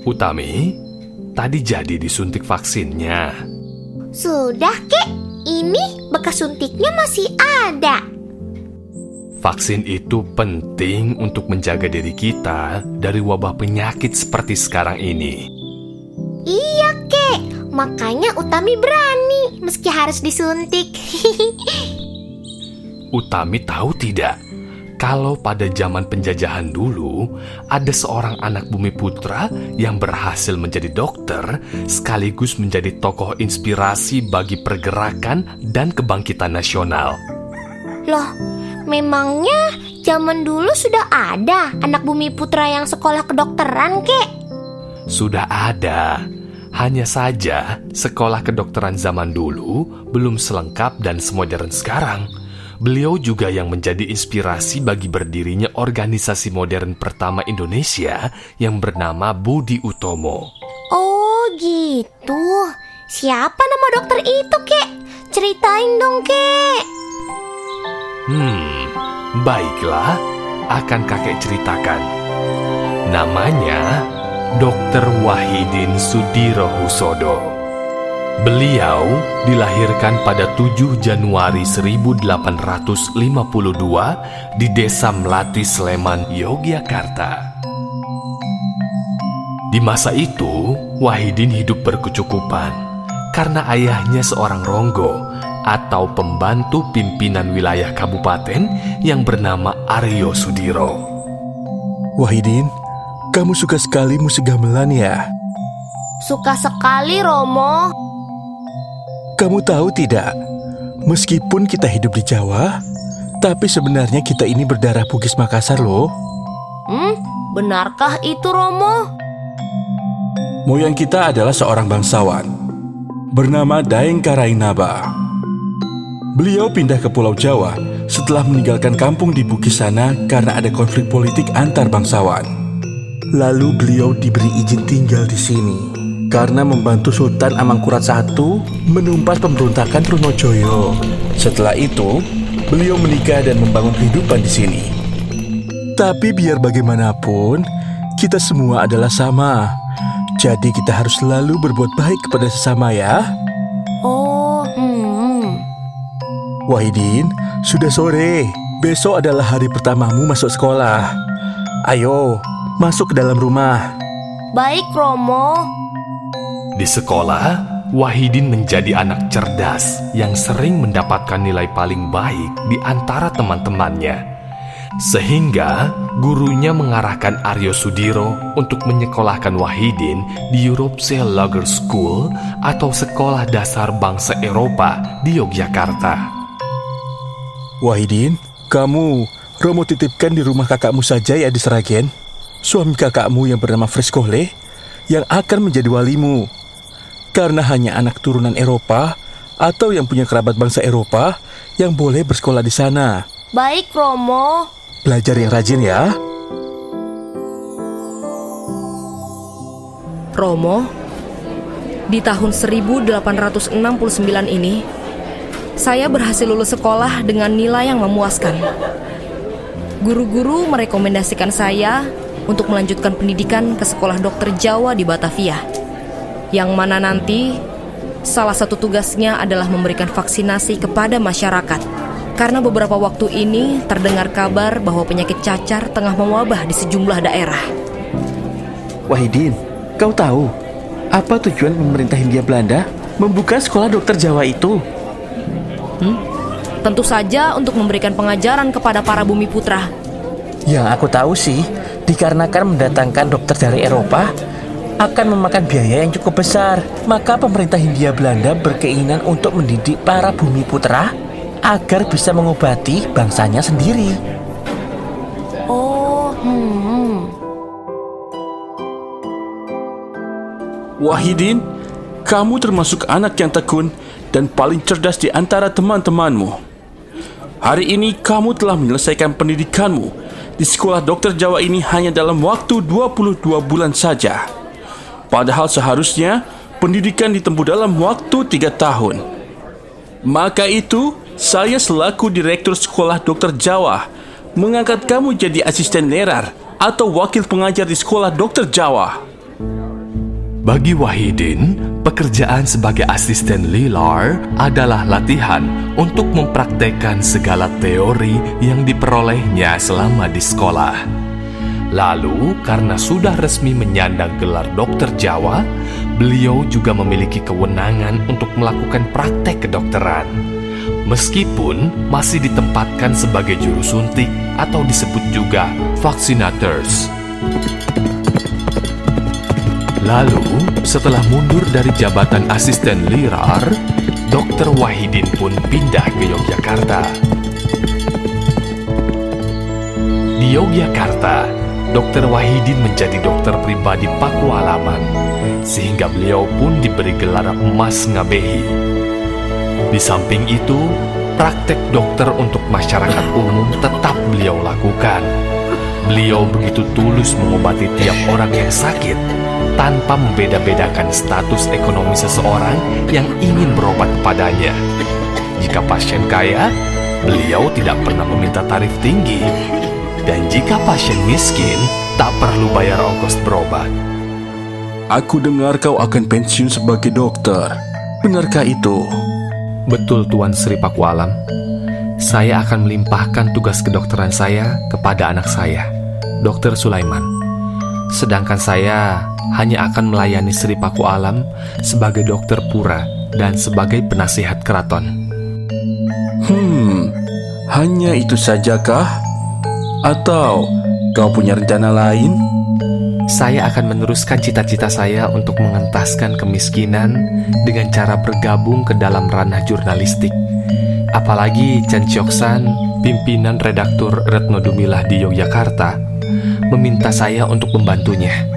Utami, tadi jadi disuntik vaksinnya. Sudah, Kek. Ini bekas suntiknya masih ada. Vaksin itu penting untuk menjaga diri kita dari wabah penyakit seperti sekarang ini. Iya, Kek. Makanya Utami berani meski harus disuntik. Utami tahu tidak, kalau pada zaman penjajahan dulu, ada seorang anak bumi putra yang berhasil menjadi dokter sekaligus menjadi tokoh inspirasi bagi pergerakan dan kebangkitan nasional. Loh, memangnya zaman dulu sudah ada anak bumi putra yang sekolah kedokteran, Kek? Sudah ada. Hanya saja, sekolah kedokteran zaman dulu belum selengkap dan semodern sekarang. Beliau juga yang menjadi inspirasi bagi berdirinya organisasi modern pertama Indonesia yang bernama Budi Utomo. Oh, gitu. Siapa nama dokter itu, Kek? Ceritain dong, Kek. Baiklah, akan kakek ceritakan. Namanya Dr. Wahidin Sudirohusodo. Beliau dilahirkan pada 7 Januari 1852 di Desa Melati, Sleman, Yogyakarta. Di masa itu, Wahidin hidup berkecukupan karena ayahnya seorang ronggo atau pembantu pimpinan wilayah kabupaten yang bernama Aryo Sudiro. Wahidin, kamu suka sekali musik gamelan ya? Suka sekali, Romo. Kamu tahu tidak, meskipun kita hidup di Jawa, tapi sebenarnya kita ini berdarah Bugis Makassar loh. Benarkah itu, Romo? Moyang kita adalah seorang bangsawan bernama Daeng Karainaba. Beliau pindah ke Pulau Jawa setelah meninggalkan kampung di Bugis sana karena ada konflik politik antar bangsawan. Lalu beliau diberi izin tinggal di sini karena membantu Sultan Amangkurat I menumpas pemberontakan Trunojoyo. Setelah itu, beliau menikah dan membangun kehidupan di sini. Tapi biar bagaimanapun, kita semua adalah sama. Jadi kita harus selalu berbuat baik kepada sesama ya. Wahidin, sudah sore. Besok adalah hari pertamamu masuk sekolah. Ayo, masuk ke dalam rumah. Baik, Romo. Di sekolah, Wahidin menjadi anak cerdas yang sering mendapatkan nilai paling baik di antara teman-temannya. Sehingga gurunya mengarahkan Aryo Sudiro untuk menyekolahkan Wahidin di Europese Lager School atau Sekolah Dasar Bangsa Eropa di Yogyakarta. Wahidin, kamu Romo titipkan di rumah kakakmu saja ya di Sragen. Suami kakakmu yang bernama Friskole yang akan menjadi walimu. Karena hanya anak turunan Eropa atau yang punya kerabat bangsa Eropa yang boleh bersekolah di sana. Baik, Romo. Belajar yang rajin ya. Romo, di tahun 1869 ini, saya berhasil lulus sekolah dengan nilai yang memuaskan. Guru-guru merekomendasikan saya untuk melanjutkan pendidikan ke Sekolah Dokter Jawa di Batavia, yang mana nanti salah satu tugasnya adalah memberikan vaksinasi kepada masyarakat. Karena beberapa waktu ini terdengar kabar bahwa penyakit cacar tengah mewabah di sejumlah daerah. Wahidin, kau tahu apa tujuan pemerintah Hindia Belanda membuka sekolah dokter Jawa itu? Tentu saja untuk memberikan pengajaran kepada para bumi putra. Yang aku tahu sih, dikarenakan mendatangkan dokter dari Eropa akan memakan biaya yang cukup besar. Maka pemerintah Hindia Belanda berkeinginan untuk mendidik para bumi putra agar bisa mengobati bangsanya sendiri. Wahidin, kamu termasuk anak yang tekun dan paling cerdas di antara teman-temanmu. Hari ini kamu telah menyelesaikan pendidikanmu di Sekolah Dokter Jawa ini hanya dalam waktu 22 bulan saja. Padahal seharusnya pendidikan ditempuh dalam waktu 3 tahun. Maka itu, saya selaku Direktur Sekolah Dokter Jawa mengangkat kamu jadi asisten lerar atau wakil pengajar di sekolah dokter Jawa. Bagi Wahidin, pekerjaan sebagai asisten Lilar adalah latihan untuk mempraktekkan segala teori yang diperolehnya selama di sekolah. Lalu, karena sudah resmi menyandang gelar dokter Jawa, beliau juga memiliki kewenangan untuk melakukan praktek kedokteran. Meskipun masih ditempatkan sebagai juru suntik atau disebut juga vaccinators. Lalu, setelah mundur dari jabatan asisten Lirar, Dr. Wahidin pun pindah ke Yogyakarta. Di Yogyakarta, Dr. Wahidin menjadi dokter pribadi Pakualaman, sehingga beliau pun diberi gelar Emas Ngabehi. Di samping itu, praktek dokter untuk masyarakat umum tetap beliau lakukan. Beliau begitu tulus mengobati tiap orang yang sakit, tanpa membeda-bedakan status ekonomi seseorang yang ingin berobat kepadanya. Jika pasien kaya, beliau tidak pernah meminta tarif tinggi. Dan jika pasien miskin, tak perlu bayar ongkos berobat. Aku dengar kau akan pensiun sebagai dokter. Benarkah itu? Betul Tuan Sri Pakualam. Saya akan melimpahkan tugas kedokteran saya kepada anak saya, Dr. Sulaiman. Sedangkan saya hanya akan melayani Sri Pakualam sebagai dokter pura dan sebagai penasihat keraton. Hanya itu sajakah? Atau kau punya rencana lain? Saya akan meneruskan cita-cita saya untuk mengentaskan kemiskinan dengan cara bergabung ke dalam ranah jurnalistik. Apalagi Chan Cioksan, pimpinan redaktur Retno Dumilah di Yogyakarta, meminta saya untuk membantunya.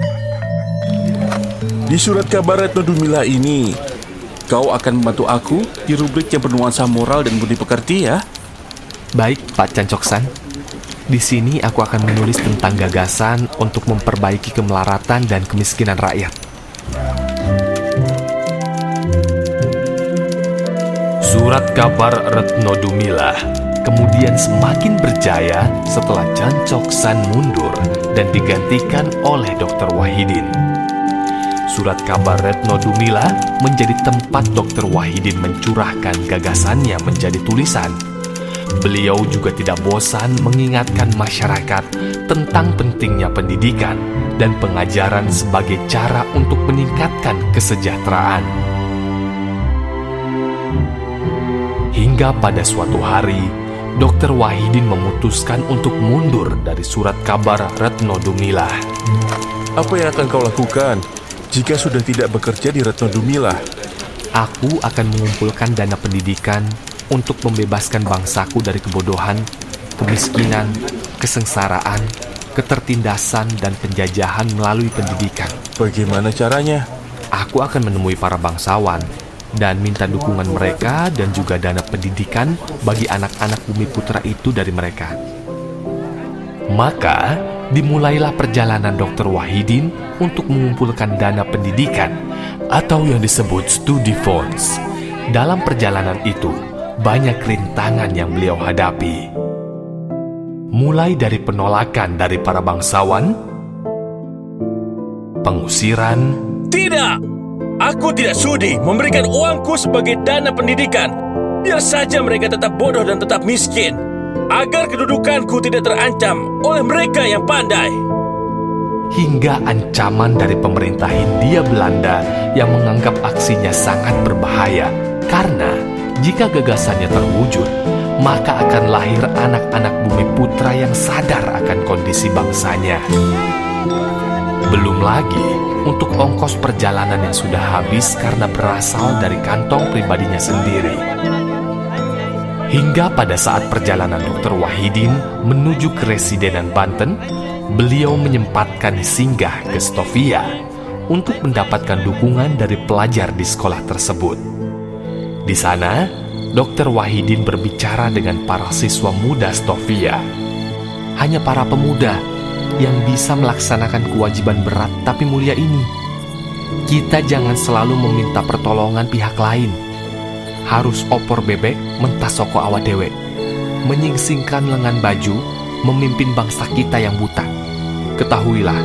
Di surat kabar Retno Dumilah ini, kau akan membantu aku di rubrik yang bernuansa moral dan budi pekerti ya? Baik, Pak Chan Cioksan. Di sini aku akan menulis tentang gagasan untuk memperbaiki kemelaratan dan kemiskinan rakyat. Surat kabar Retno Dumilah kemudian semakin berjaya setelah Chan Cioksan mundur dan digantikan oleh Dr. Wahidin. Surat kabar Retno Dumilah menjadi tempat Dr. Wahidin mencurahkan gagasannya menjadi tulisan. Beliau juga tidak bosan mengingatkan masyarakat tentang pentingnya pendidikan dan pengajaran sebagai cara untuk meningkatkan kesejahteraan. Hingga pada suatu hari, Dr. Wahidin memutuskan untuk mundur dari surat kabar Retno Dumilah. Apa yang akan kau lakukan jika sudah tidak bekerja di Retno Dumilah? Aku akan mengumpulkan dana pendidikan untuk membebaskan bangsaku dari kebodohan, kemiskinan, kesengsaraan, ketertindasan, dan penjajahan melalui pendidikan. Bagaimana caranya? Aku akan menemui para bangsawan dan minta dukungan mereka dan juga dana pendidikan bagi anak-anak Bumi Putra itu dari mereka. Maka, dimulailah perjalanan Dr. Wahidin untuk mengumpulkan dana pendidikan atau yang disebut studi funds. Dalam perjalanan itu, banyak rintangan yang beliau hadapi. Mulai dari penolakan dari para bangsawan, pengusiran, Tidak! Aku tidak sudi memberikan uangku sebagai dana pendidikan. Biar saja mereka tetap bodoh dan tetap miskin, agar kedudukanku tidak terancam oleh mereka yang pandai. hingga ancaman dari pemerintah Hindia Belanda yang menganggap aksinya sangat berbahaya. Karena jika gagasannya terwujud, maka akan lahir anak-anak Bumi Putra yang sadar akan kondisi bangsanya. Belum lagi untuk ongkos perjalanan yang sudah habis karena berasal dari kantong pribadinya sendiri. Hingga pada saat perjalanan Dr. Wahidin menuju ke Residenan Banten, beliau menyempatkan singgah ke Stovia untuk mendapatkan dukungan dari pelajar di sekolah tersebut. Di sana, Dr. Wahidin berbicara dengan para siswa muda Stovia. Hanya para pemuda yang bisa melaksanakan kewajiban berat tapi mulia ini. Kita jangan selalu meminta pertolongan pihak lain. Harus opor bebek mentah soko awak dewe, menyingsingkan lengan baju, memimpin bangsa kita yang buta. Ketahuilah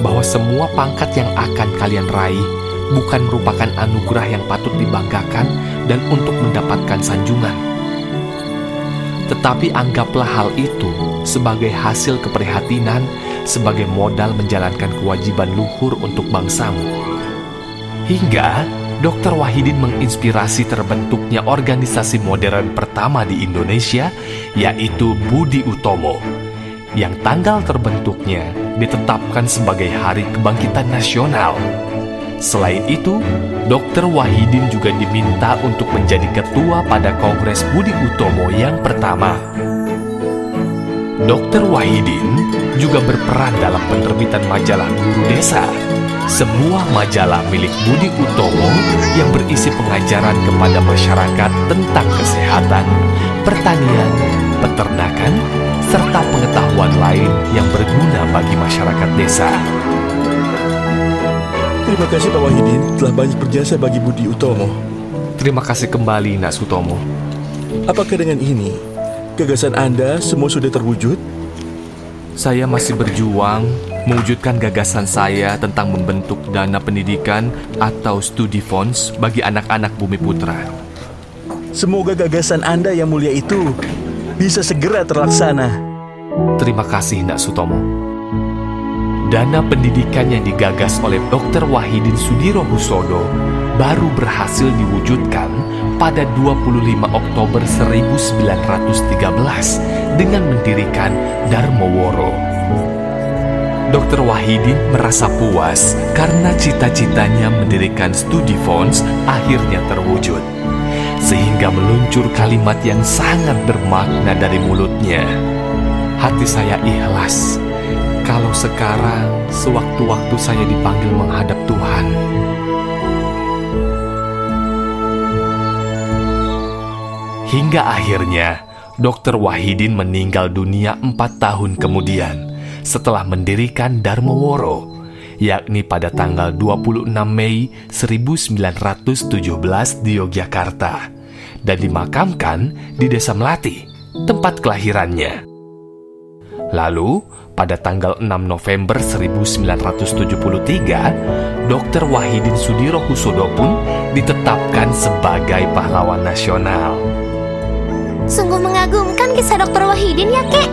bahwa semua pangkat yang akan kalian raih bukan merupakan anugerah yang patut dibanggakan dan untuk mendapatkan sanjungan. Tetapi anggaplah hal itu sebagai hasil keprihatinan, sebagai modal menjalankan kewajiban luhur untuk bangsamu. Hingga Dr. Wahidin menginspirasi terbentuknya organisasi modern pertama di Indonesia, yaitu Budi Utomo, yang tanggal terbentuknya ditetapkan sebagai Hari Kebangkitan Nasional. Selain itu, Dr. Wahidin juga diminta untuk menjadi ketua pada Kongres Budi Utomo yang pertama. Dr. Wahidin juga berperan dalam penerbitan majalah Guru Desa, sebuah majalah milik Budi Utomo yang berisi pengajaran kepada masyarakat tentang kesehatan, pertanian, peternakan, serta pengetahuan lain yang berguna bagi masyarakat desa. Terima kasih Pak Wahidin telah banyak berjasa bagi Budi Utomo. Terima kasih kembali, Nak Sutomo. Apakah dengan ini, gagasan Anda semua sudah terwujud? Saya masih berjuang mewujudkan gagasan saya tentang membentuk dana pendidikan atau studi funds bagi anak-anak Bumi Putra. Semoga gagasan Anda yang mulia itu bisa segera terlaksana. Terima kasih, Nak Sutomo. Dana pendidikan yang digagas oleh Dr. Wahidin Sudirohusodo baru berhasil diwujudkan pada 25 Oktober 1913 dengan mendirikan Darmoworo. Dr. Wahidin merasa puas karena cita-citanya mendirikan studi funds akhirnya terwujud, sehingga meluncur kalimat yang sangat bermakna dari mulutnya. Hati saya ikhlas kalau sekarang sewaktu-waktu saya dipanggil menghadap Tuhan. Hingga akhirnya Dr. Wahidin meninggal dunia 4 tahun kemudian setelah mendirikan Darmoworo, yakni pada tanggal 26 Mei 1917 di Yogyakarta, dan dimakamkan di Desa Melati, tempat kelahirannya. Lalu, pada tanggal 6 November 1973, Dr. Wahidin Sudirohusodo pun ditetapkan sebagai pahlawan nasional. Sungguh mengagumkan kisah Dr. Wahidin ya, Kek.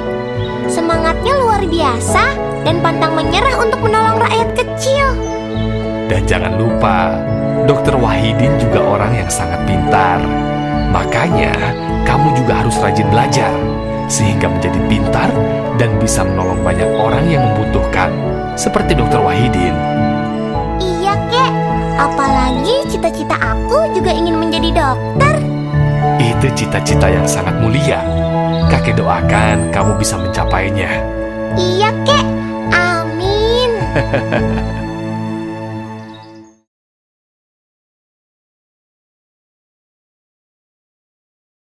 Semangatnya luar biasa dan pantang menyerah untuk menolong rakyat kecil. Dan jangan lupa, Dr. Wahidin juga orang yang sangat pintar. Makanya, kamu juga harus rajin belajar, sehingga menjadi pintar dan bisa menolong banyak orang yang membutuhkan, seperti Dr. Wahidin. Iya, Kek. Apalagi cita-cita aku juga ingin menjadi dokter. Itu cita-cita yang sangat mulia. Kakek doakan kamu bisa mencapainya. Iya, Kek. Amin.